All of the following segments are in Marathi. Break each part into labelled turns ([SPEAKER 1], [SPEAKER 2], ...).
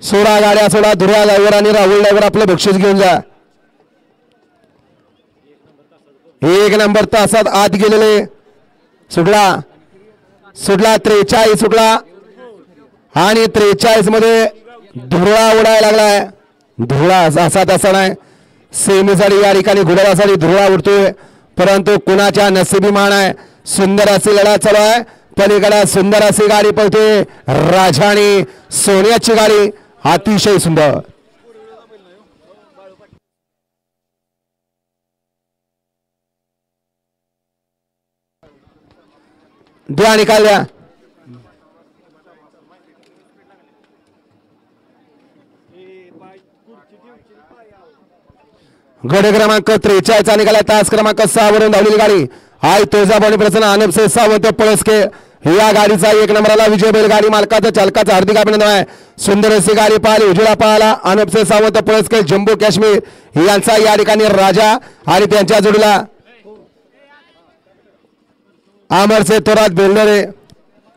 [SPEAKER 1] सोडा गाड्या सोडा, धुरा ड्रायव्हर आणि राहुल ड्रायव्हर आपलं बक्षीस घेऊन जा. 1 नंबर तासात आत गेलेले सुटला 43 सुटला आणि 43 मध्ये धुळा उडायला लागलाय. धुळा असा तसा नाही, सेमीसाठी या ठिकाणी गुलाबासाठी धुळा उडतोय, परंतु कुणाच्या नशिबी मान आहे. सुंदर अशी लढा चालू आहे. पलीकडे सुंदर अशी गाडी पळते, राजा आणि सोन्याची गाडी अतिशय सुंदर. द्या निकाल द्या. गड क्रमांक 43 निघाला. तास क्रमांक 6 वरून धावलेली गाडी आई तुळजाभवानी प्रसन्न आनंदसे सावंत पळसके या गाडीचा 1 नंबरला विजय बैलगाडी मालकाचा चालकाचा हार्दिक अभिनंदन आहे. सुंदर अशी गाडी पाहिली, उजळा पाहिला आनंदसे सावंत पळसके जम्मू काश्मीर यांचा या ठिकाणी राजा आणि त्यांच्या जोडीला अमरसे थोरात बेलदरे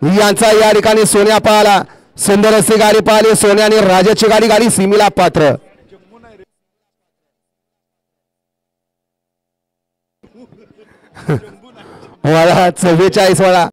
[SPEAKER 1] यांचा या ठिकाणी सोन्या पाहिला. सुंदर अशी गाडी पाहिली, सोन्या आणि राजाची गाडी गाडी सीमेला पात्र. मला 44 वाला